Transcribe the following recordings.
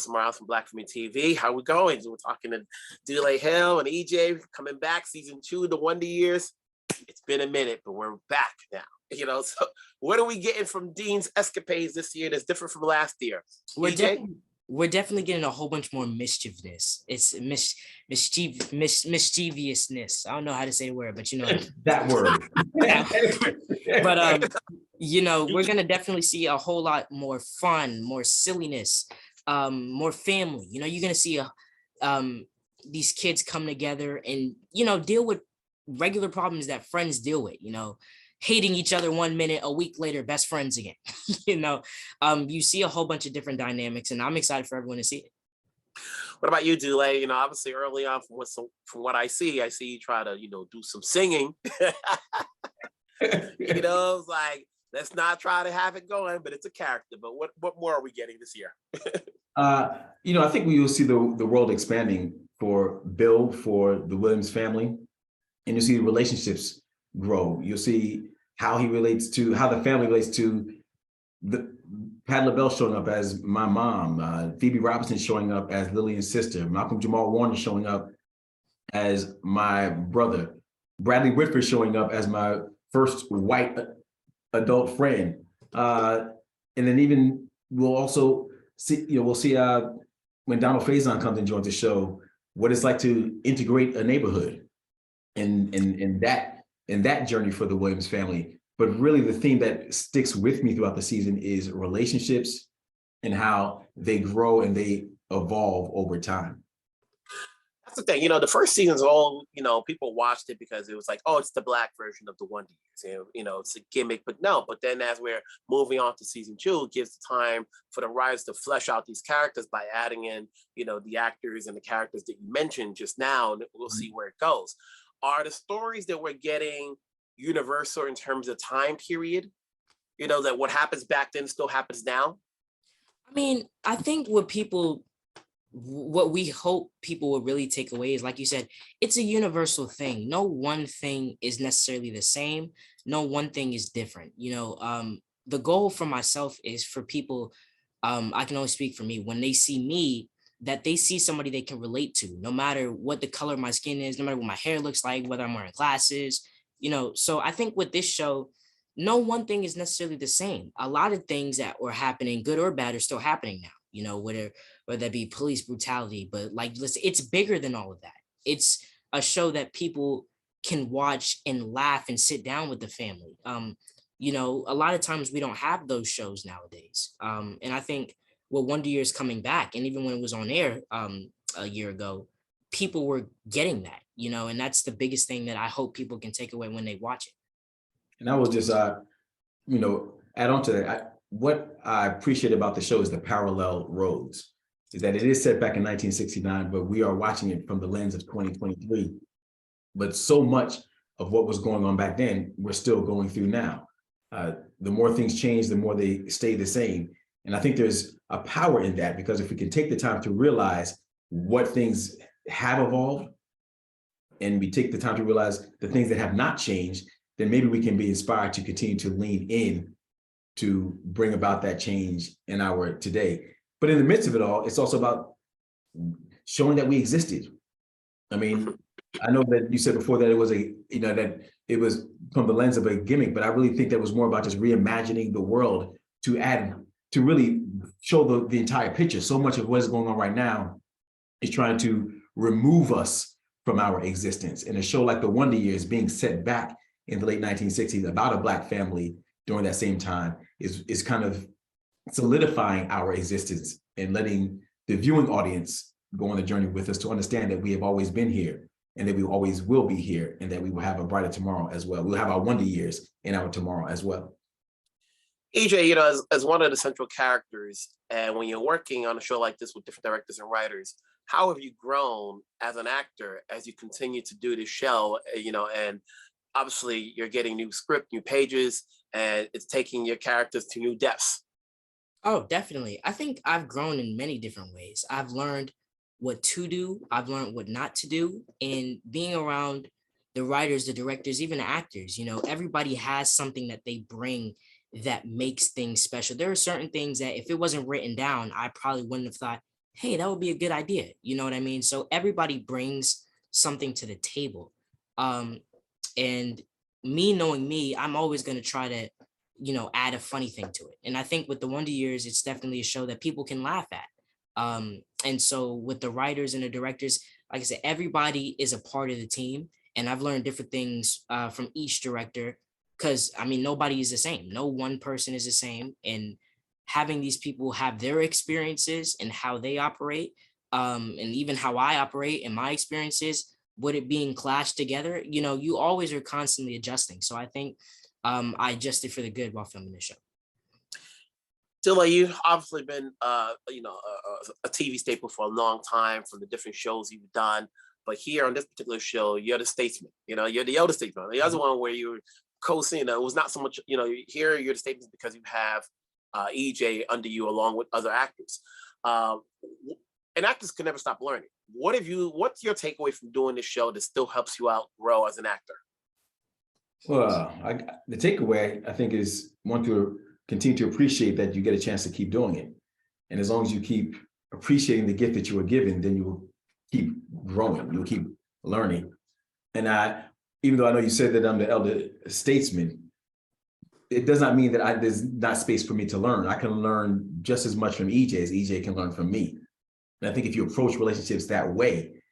Morales from Black Film TV. How we going? We're talking to Dulé Hill and EJ coming back, season 2, The Wonder Years. It's been a minute, but we're back now. So what are we getting from Dean's escapades this year that's different from last year? We're definitely getting a whole bunch more mischievousness. It's mischievousness. I don't know how to say the word, but that word. But we're gonna definitely see a whole lot more fun, more silliness, more family. You're gonna see these kids come together and deal with regular problems that friends deal with. Hating each other 1 minute, a week later, best friends again. You see a whole bunch of different dynamics, and I'm excited for everyone to see it. What about you, Dulé? Obviously early on from what I see you try to, do some singing. It's like, let's not try to have it going, but it's a character. But what more are we getting this year? I think we will see the world expanding for Bill, for the Williams family, and you'll see relationships grow. You'll see how the family relates to the Pat LaBelle showing up as my mom, Phoebe Robinson showing up as Lillian's sister, Malcolm Jamal Warner showing up as my brother, Bradley Whitford showing up as my first white adult friend, and then even we'll also see when Donald Faison comes and joins the show, what it's like to integrate a neighborhood, and that journey for the Williams family. But really the theme that sticks with me throughout the season is relationships and how they grow and they evolve over time. That's the thing, the first season's all, people watched it because it was like, oh, it's the Black version of the Wonder Years. It's a gimmick, but then as we're moving on to season 2, it gives the time for the writers to flesh out these characters by adding in, the actors and the characters that you mentioned just now, and we'll see where it goes. Are the stories that we're getting universal in terms of time period? That what happens back then still happens now? I mean, I think what we hope people will really take away is, like you said, it's a universal thing. No one thing is necessarily the same. No one thing is different. The goal for myself is for people, I can only speak for me, when they see me, that they see somebody they can relate to, no matter what the color of my skin is, no matter what my hair looks like, whether I'm wearing glasses, So I think with this show, no one thing is necessarily the same. A lot of things that were happening, good or bad, are still happening now, whether that be police brutality, but listen, it's bigger than all of that. It's a show that people can watch and laugh and sit down with the family. A lot of times we don't have those shows nowadays. And I think with Wonder Years coming back, and even when it was on air a year ago, people were getting that, and that's the biggest thing that I hope people can take away when they watch it. And I will just, add on to that. What I appreciate about the show is the parallel roads, is that it is set back in 1969, but we are watching it from the lens of 2023. But so much of what was going on back then, we're still going through now. The more things change, the more they stay the same. And I think there's a power in that, because if we can take the time to realize what things have evolved, and we take the time to realize the things that have not changed, then maybe we can be inspired to continue to lean in to bring about that change in our today. But in the midst of it all, it's also about showing that we existed. I mean, I know that you said before that it was that it was from the lens of a gimmick, but I really think that was more about just reimagining the world to really show the entire picture. So much of what is going on right now is trying to remove us from our existence. And a show like The Wonder Years, being set back in the late 1960s about a Black family during that same time, is kind of solidifying our existence and letting the viewing audience go on the journey with us to understand that we have always been here, and that we always will be here, and that we will have a brighter tomorrow as well. We'll have our Wonder Years in our tomorrow as well. EJ, as one of the central characters, and when you're working on a show like this with different directors and writers, how have you grown as an actor as you continue to do this show? And obviously you're getting new script, new pages, and it's taking your characters to new depths. Oh, definitely. I think I've grown in many different ways. I've learned what to do. I've learned what not to do. And being around the writers, the directors, even the actors, everybody has something that they bring that makes things special. There are certain things that if it wasn't written down, I probably wouldn't have thought, hey, that would be a good idea. You know what I mean? So everybody brings something to the table. And me knowing me, I'm always going to try to, add a funny thing to it. And I think with the Wonder Years, it's definitely a show that people can laugh at. And so with the writers and the directors, like I said, everybody is a part of the team. And I've learned different things from each director, because I mean, nobody is the same. No one person is the same. And having these people have their experiences and how they operate, and even how I operate and my experiences, with it being clashed together, you always are constantly adjusting. So I think I adjusted for the good while filming the show. Dulé, you've obviously been, a TV staple for a long time from the different shows you've done. But here on this particular show, you're the statesman. You're the elder statesman. The other one where you were co-seeing, it was not so much. Here you're the statesman because you have EJ under you along with other actors. And actors can never stop learning. What's your takeaway from doing this show that still helps you out grow as an actor? Well, the takeaway, I think, is one to continue to appreciate that you get a chance to keep doing it. And as long as you keep appreciating the gift that you were given, then you will keep growing, you'll keep learning. And even though I know you said that I'm the elder statesman, it does not mean that there's not space for me to learn. I can learn just as much from EJ as EJ can learn from me. And I think if you approach relationships that way,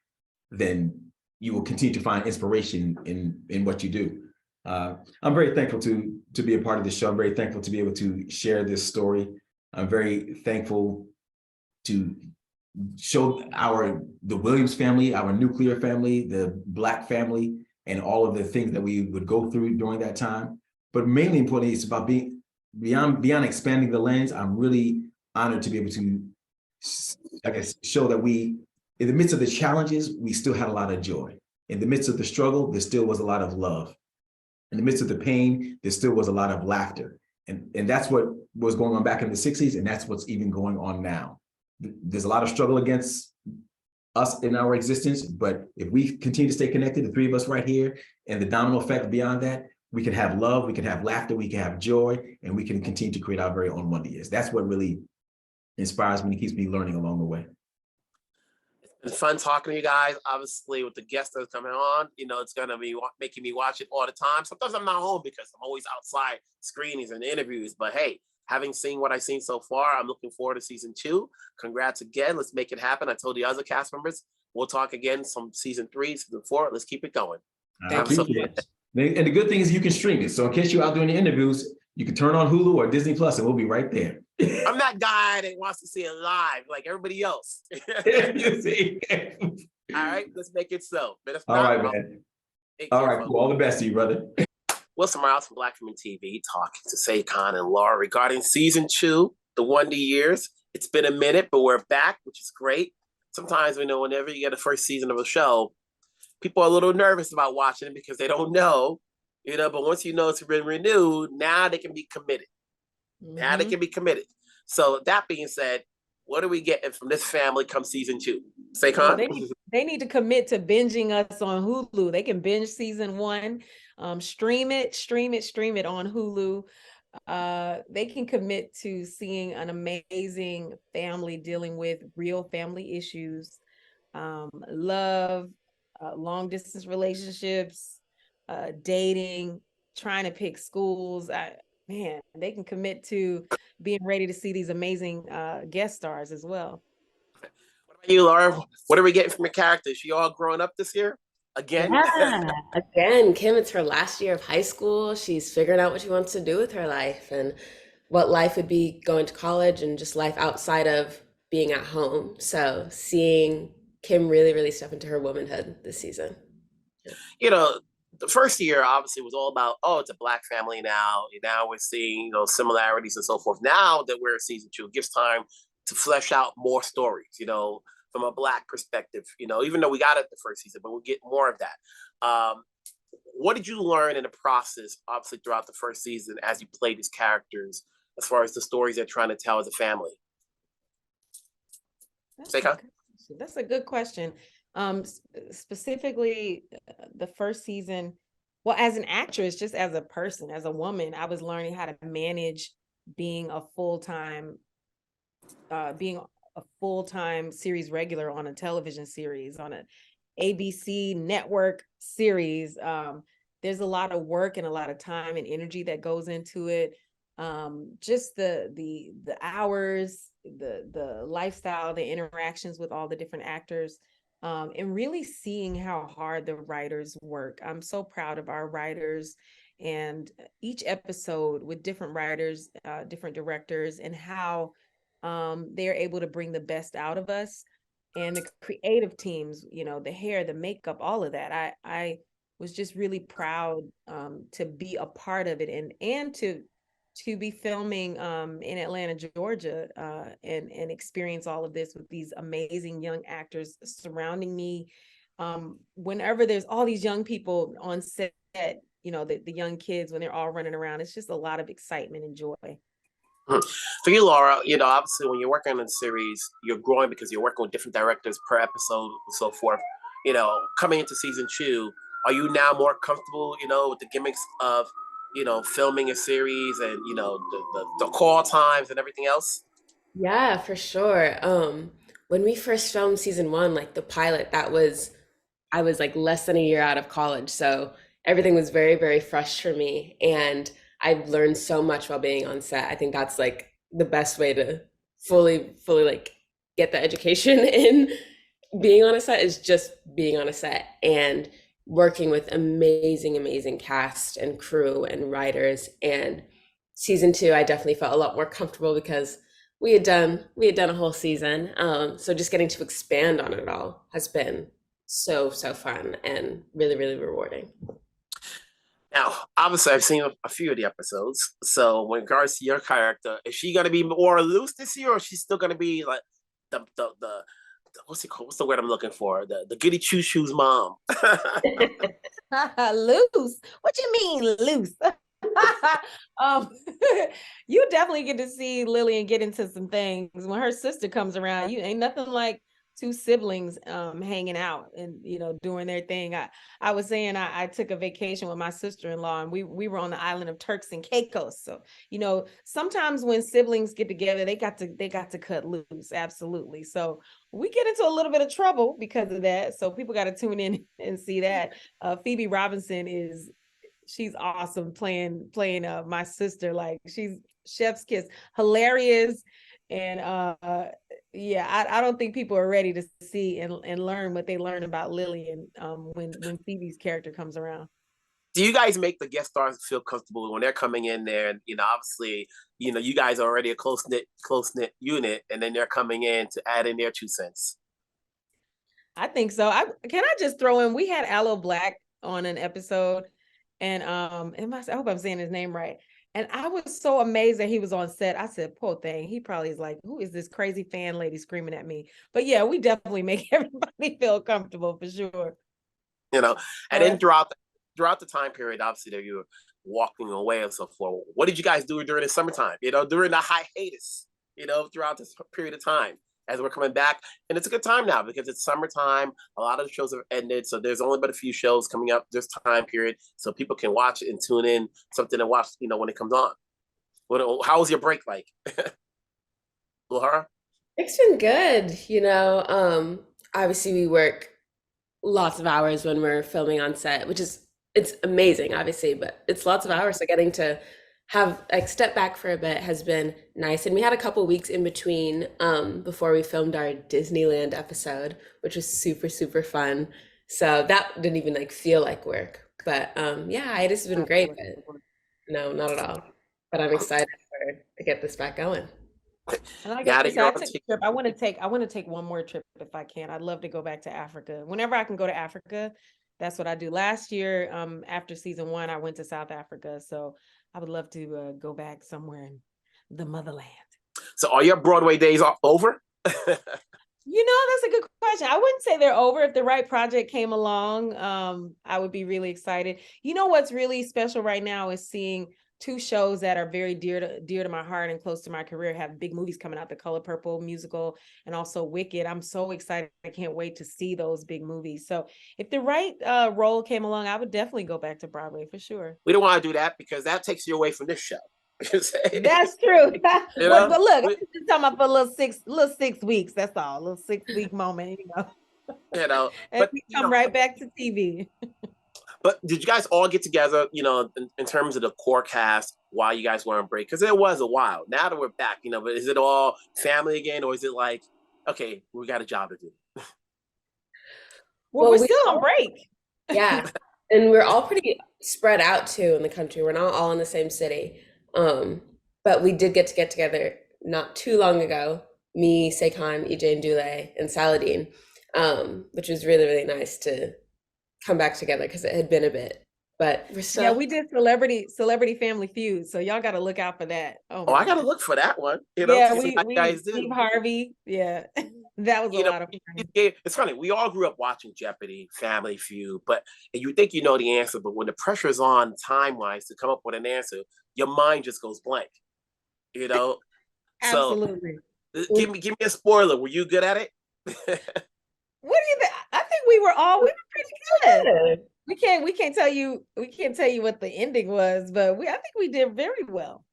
then you will continue to find inspiration in what you do. I'm very thankful to be a part of this show. I'm very thankful to be able to share this story. I'm very thankful to show the Williams family, our nuclear family, the Black family, and all of the things that we would go through during that time. But mainly importantly, it's about being beyond expanding the lens. I'm really honored to be able to, I guess, show that in the midst of the challenges, we still had a lot of joy. In the midst of the struggle, there still was a lot of love. In the midst of the pain, there still was a lot of laughter. And that's what was going on back in the 60s, and that's what's even going on now. There's a lot of struggle against us in our existence, but if we continue to stay connected, the three of us right here, and the domino effect beyond that, we can have love, we can have laughter, we can have joy, and we can continue to create our very own Wonder Years. That's what really inspires me and keeps me learning along the way. It's fun talking to you guys. Obviously, with the guests that are coming on, it's going to be making me watch it all the time. Sometimes I'm not home because I'm always outside screenings and interviews. But hey, having seen what I've seen so far, I'm looking forward to season 2. Congrats again. Let's make it happen. I told the other cast members, we'll talk again from season 3, season 4. Let's keep it going. Thank you. And the good thing is you can stream it. So in case you're out doing the interviews, you can turn on Hulu or Disney Plus and we'll be right there. I'm that guy that wants to see it live like everybody else. You see? All right, let's make it so. All right, man. All right, cool. All the best to you, brother. Wilson Miles from Black Women TV talking to Saycon and Laura regarding season 2, The Wonder Years. It's been a minute, but we're back, which is great. Sometimes we know whenever you get the first season of a show, people are a little nervous about watching it because they don't know, but once you know it's been renewed, now they can be committed. Now they can be committed. So that being said, what are we getting from this family come season 2? Saycon? Well, they need to commit to binging us on Hulu. They can binge season 1, stream it on Hulu. They can commit to seeing an amazing family dealing with real family issues, love, long distance relationships, dating, trying to pick schools. Man, they can commit to being ready to see these amazing guest stars as well. What about you, Laura? What are we getting from your character? Is she all grown up this year? Again? Yeah, again, Kim, it's her last year of high school. She's figuring out what she wants to do with her life and what life would be going to college and just life outside of being at home. So seeing Kim really, really step into her womanhood this season. The first year obviously was all about, it's a Black family now. Now we're seeing, similarities and so forth. Now that we're in season 2, it gives time to flesh out more stories, from a Black perspective, even though we got it the first season, but we'll get more of that. What did you learn in the process, obviously, throughout the first season as you played these characters, as far as the stories they're trying to tell as a family? That's a good question. Specifically, the first season, well, as an actress, just as a person, as a woman, I was learning how to manage being a full-time a full-time series regular on a television series, on an ABC network series. There's a lot of work and a lot of time and energy that goes into it. Just the hours, the lifestyle, the interactions with all the different actors, and really seeing how hard the writers work. I'm so proud of our writers, and each episode with different writers, different directors, and how they're able to bring the best out of us. And the creative teams, the hair, the makeup, all of that. I was just really proud to be a part of it, and to be filming in Atlanta, Georgia, and experience all of this with these amazing young actors surrounding me. Whenever there's all these young people on set, the young kids, when they're all running around, it's just a lot of excitement and joy. For you, Laura, obviously when you're working on a series, you're growing because you're working with different directors per episode and so forth. Coming into season 2, are you now more comfortable, with the gimmicks of, filming a series and, the call times and everything else? Yeah, for sure. When we first filmed season 1, like the pilot, I was like less than a year out of college, so everything was very, very fresh for me, and I've learned so much while being on set. I think that's like the best way to fully like get the education in being on a set, is just being on a set and working with amazing cast and crew and writers. And season 2, I definitely felt a lot more comfortable because we had done a whole season. So just getting to expand on it all has been so fun and really, really rewarding. Now, obviously, I've seen a few of the episodes. So, when regards to your character, is she going to be more loose this year, or is she still going to be like the what's it called? What's the word I'm looking for? The goody two shoes mom. Loose? What you mean loose? You definitely get to see Lillian get into some things when her sister comes around. You ain't nothing like two siblings hanging out and doing their thing. I was saying I took a vacation with my sister-in-law, and we were on the island of Turks and Caicos. So sometimes when siblings get together, they got to cut loose. Absolutely. So we get into a little bit of trouble because of that. So people got to tune in and see that. Phoebe Robinson she's awesome playing my sister. Like, she's chef's kiss, hilarious. And yeah, I don't think people are ready to see and learn what they learn about Lillian when Phoebe's character comes around. Do you guys make the guest stars feel comfortable when they're coming in there? And obviously, you guys are already a close knit unit, and then they're coming in to add in their 2 cents. I think so. Can I just throw in? We had Aloe Black on an episode, and I hope I'm saying his name right. And I was so amazed that he was on set. I said, poor thing. He probably is like, who is this crazy fan lady screaming at me? But yeah, we definitely make everybody feel comfortable for sure. And then throughout the time period, obviously, that you were walking away and so forth, what did you guys do during the summertime? During the hiatus, throughout this period of time as we're coming back. And it's a good time now because it's summertime. A lot of the shows have ended. So there's only but a few shows coming up this time period. So people can watch it and tune in something to watch, when it comes on. How was your break like? Laura? It's been good. Obviously we work lots of hours when we're filming on set, it's amazing, obviously, but it's lots of hours. So getting to have step back for a bit has been nice. And we had a couple weeks in between before we filmed our Disneyland episode, which was super fun. So that didn't even feel like work. But yeah, it has been great. But no, not at all. But I'm excited to get this back going. And like I said, I took a trip. I want to take one more trip if I can. I'd love to go back to Africa. Whenever I can go to Africa, that's what I do. Last year, after season 1, I went to South Africa. So I would love to go back somewhere in the motherland. So are your Broadway days over? That's a good question. I wouldn't say they're over. If the right project came along, I would be really excited. What's really special right now is seeing 2 shows that are very dear to my heart and close to my career have big movies coming out, The Color Purple musical and also Wicked. I'm so excited. I can't wait to see those big movies. So if the right role came along, I would definitely go back to Broadway for sure. We don't want to do that because that takes you away from this show. You say? That's true. You But, know? look, I'm just talking about for a little 6 weeks. That's all. A little 6 week moment, You know, and but we you come know, right back to TV. but did you guys all get together, in terms of the core cast while you guys were on break? Because it was a while. Now that we're back, but is it all family again, or is it like, okay, we got a job to do? Well, we're still on break. Yeah. And we're all pretty spread out too in the country. We're not all in the same city. But we did get together not too long ago. Me, Saycon, EJ, and Dulé, and Saladin, which was really, really nice to come back together because it had been a bit. But we're still. Yeah, we did Celebrity Family Feud, so y'all got to look out for that. Oh, I got to look for that one. Yeah, to see how you guys do. Steve Harvey. Yeah, that was a lot of fun. It's funny. We all grew up watching Jeopardy, Family Feud, and you think you know the answer, but when the pressure is on time-wise to come up with an answer, your mind just goes blank. Absolutely. So give me a spoiler. Were you good at it? What do you think? I think we were pretty good. We can't tell you what the ending was, but I think we did very well.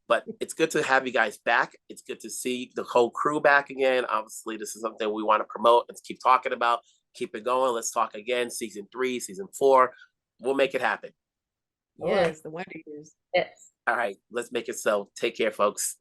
But it's good to have you guys back. It's good to see the whole crew back again. Obviously, this is something we want to promote and keep talking about. Keep it going. Let's talk again. Season 3, season 4. We'll make it happen. Yes, the Wonder Years. Yes. All right, let's make it so. Take care, folks.